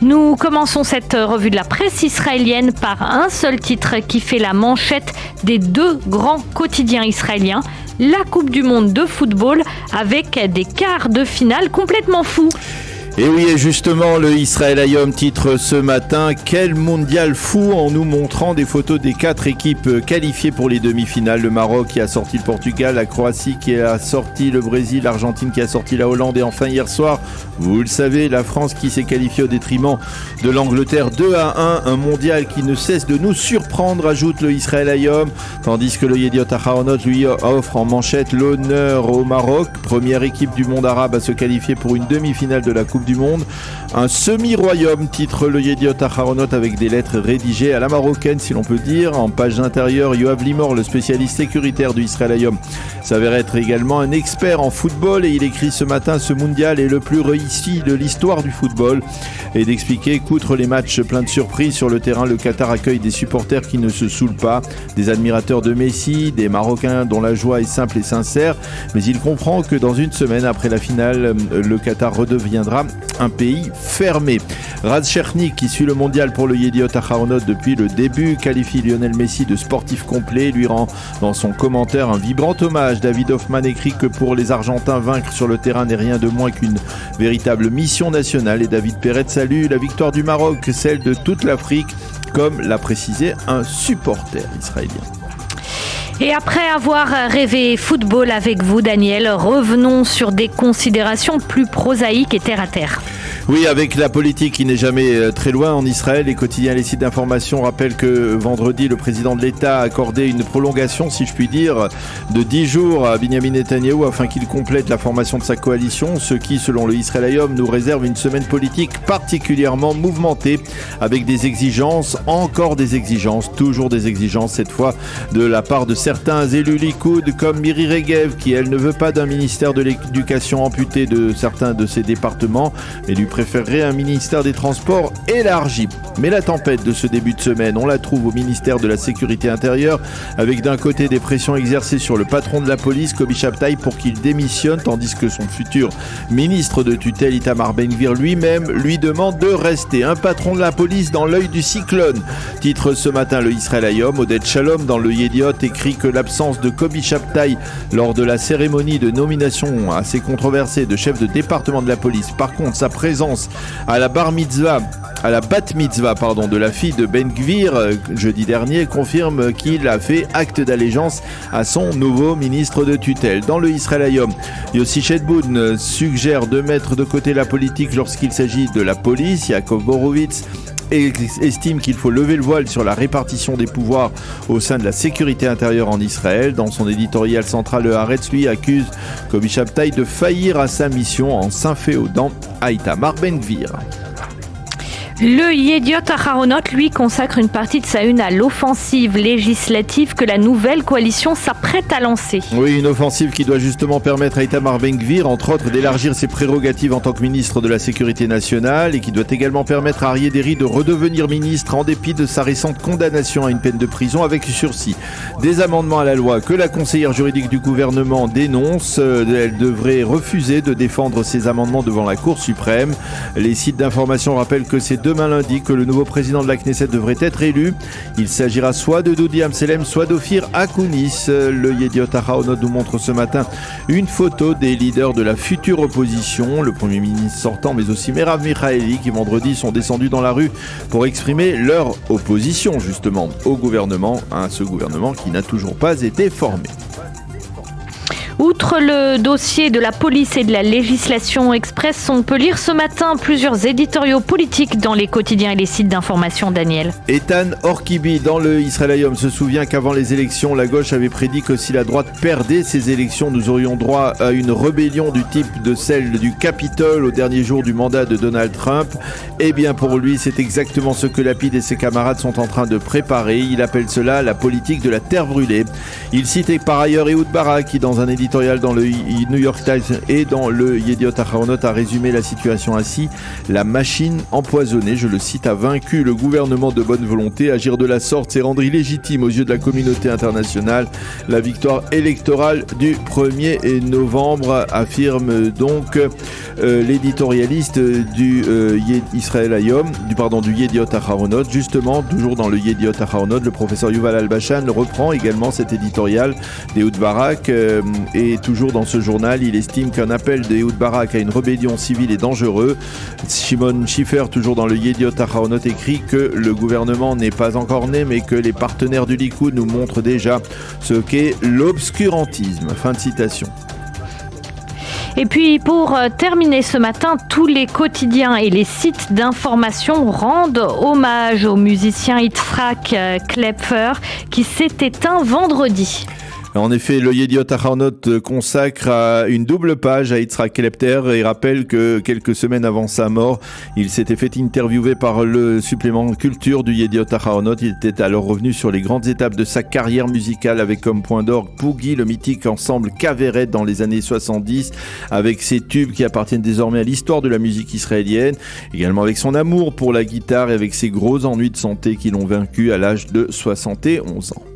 Nous commençons cette revue de la presse israélienne par un seul titre qui fait la manchette des deux grands quotidiens israéliens. La Coupe du Monde de football avec des quarts de finale complètement fous. Et oui, et justement, le Israël Hayom titre ce matin « Quel mondial fou » en nous montrant des photos des 4 équipes qualifiées pour les demi-finales. Le Maroc qui a sorti le Portugal, la Croatie qui a sorti le Brésil, l'Argentine qui a sorti la Hollande et enfin hier soir, vous le savez, la France qui s'est qualifiée au détriment de l'Angleterre 2-1. Un mondial qui ne cesse de nous surprendre, ajoute le Israël Hayom, tandis que le Yediot Aharonot lui offre en manchette l'honneur au Maroc, première équipe du monde arabe à se qualifier pour une demi-finale de la Coupe du Monde. Un semi-royaume, titre le Yediot Aharonot avec des lettres rédigées à la marocaine si l'on peut dire. En page intérieure, Yoav Limor, le spécialiste sécuritaire du Israël Hayom, s'avère être également un expert en football et il écrit ce matin: ce mondial est le plus réussi de l'histoire du football, et d'expliquer qu'outre les matchs pleins de surprises sur le terrain, le Qatar accueille des supporters qui ne se saoulent pas, des admirateurs de Messi, des Marocains dont la joie est simple et sincère, mais il comprend que dans une semaine après la finale, le Qatar redeviendra un pays fermé. Raz Chernik, qui suit le mondial pour le Yediot Aharonot depuis le début, qualifie Lionel Messi de sportif complet, lui rend dans son commentaire un vibrant hommage. David Hoffman écrit que pour les Argentins, vaincre sur le terrain n'est rien de moins qu'une véritable mission nationale, et David Perret salue la victoire du Maroc, celle de toute l'Afrique, comme l'a précisé un supporter israélien. Et après avoir rêvé football avec vous, Daniel, revenons sur des considérations plus prosaïques et terre à terre. Oui, avec la politique qui n'est jamais très loin en Israël, les quotidiens et les sites d'information rappellent que vendredi, le président de l'État a accordé une prolongation, si je puis dire, de 10 jours à Binyamin Netanyahou afin qu'il complète la formation de sa coalition, ce qui, selon le Israël Hayom, nous réserve une semaine politique particulièrement mouvementée, avec des exigences, encore des exigences, toujours des exigences, cette fois de la part de certains élus Likoud comme Miri Regev, qui elle ne veut pas d'un ministère de l'éducation amputé de certains de ses départements, mais lui préférerait un ministère des Transports élargi. Mais la tempête de ce début de semaine, on la trouve au ministère de la Sécurité intérieure, avec d'un côté des pressions exercées sur le patron de la police, Kobi Shabtai, pour qu'il démissionne, tandis que son futur ministre de tutelle, Itamar Ben-Gvir, lui-même lui demande de rester. Un patron de la police dans l'œil du cyclone, titre ce matin le Israël Hayom. Oded Shalom dans le Yediot écrit que l'absence de Kobi Shabtai lors de la cérémonie de nomination assez controversée de chef de département de la police, par contre sa présence à la bat mitzvah de la fille de Ben-Gvir jeudi dernier confirme qu'il a fait acte d'allégeance à son nouveau ministre de tutelle. Dans le Israël Hayom, Yossi Shedboun suggère de mettre de côté la politique lorsqu'il s'agit de la police. Yaakov Borovitz estime qu'il faut lever le voile sur la répartition des pouvoirs au sein de la sécurité intérieure en Israël. Dans son éditorial central, le Haaretz lui accuse Kobi Shabtai de faillir à sa mission en s'inféodant à Itamar Ben-Gvir. Le Yediot Aharonot, lui, consacre une partie de sa une à l'offensive législative que la nouvelle coalition s'apprête à lancer. Oui, une offensive qui doit justement permettre à Itamar Ben-Gvir, entre autres, d'élargir ses prérogatives en tant que ministre de la Sécurité nationale, et qui doit également permettre à Aryeh Deri de redevenir ministre en dépit de sa récente condamnation à une peine de prison avec sursis. Des amendements à la loi que la conseillère juridique du gouvernement dénonce. Elle devrait refuser de défendre ces amendements devant la Cour suprême. Les sites d'information rappellent que c'est demain lundi que le nouveau président de la Knesset devrait être élu. Il s'agira soit de Dodi Amselem, soit d'Ophir Akounis. Le Yediot Aharonot nous montre ce matin une photo des leaders de la future opposition, le Premier ministre sortant, mais aussi Merav Michaeli, qui vendredi sont descendus dans la rue pour exprimer leur opposition justement au gouvernement, à ce gouvernement qui n'a toujours pas été formé. Outre le dossier de la police et de la législation express, on peut lire ce matin plusieurs éditoriaux politiques dans les quotidiens et les sites d'information, Daniel. Ethan Orkibi dans le Israël Hayom se souvient qu'avant les élections, la gauche avait prédit que si la droite perdait ces élections, nous aurions droit à une rébellion du type de celle du Capitole au dernier jour du mandat de Donald Trump. Eh bien pour lui, c'est exactement ce que Lapid et ses camarades sont en train de préparer. Il appelle cela la politique de la terre brûlée. Il citait par ailleurs Ehud Barak qui, dans un éditorial éditorial dans le New York Times et dans le Yediot Aharonot a résumé la situation ainsi. La machine empoisonnée, je le cite, a vaincu le gouvernement de bonne volonté. Agir de la sorte, c'est rendre illégitime aux yeux de la communauté internationale la victoire électorale du 1er novembre, affirme donc l'éditorialiste du Israël Hayom, du Yediot Aharonot. Justement, toujours dans le Yediot Aharonot, le professeur Yuval Albashan reprend également cet éditorial d'Ehud Barak et toujours dans ce journal, il estime qu'un appel d'Ehud Barak à une rébellion civile est dangereux. Shimon Schiffer, toujours dans le Yediot Aharonot, écrit que le gouvernement n'est pas encore né, mais que les partenaires du Likoud nous montrent déjà ce qu'est l'obscurantisme. Fin de citation. Et puis pour terminer ce matin, tous les quotidiens et les sites d'information rendent hommage au musicien Yitzhak Klepfer qui s'est éteint vendredi. En effet, le Yediot Aharonot consacre une double page à Yitzhak Klepfer et rappelle que quelques semaines avant sa mort, il s'était fait interviewer par le supplément culture du Yediot Aharonot. Il était alors revenu sur les grandes étapes de sa carrière musicale avec comme point d'orgue Boogie, le mythique ensemble Kaveret dans les années 70, avec ses tubes qui appartiennent désormais à l'histoire de la musique israélienne, également avec son amour pour la guitare et avec ses gros ennuis de santé qui l'ont vaincu à l'âge de 71 ans.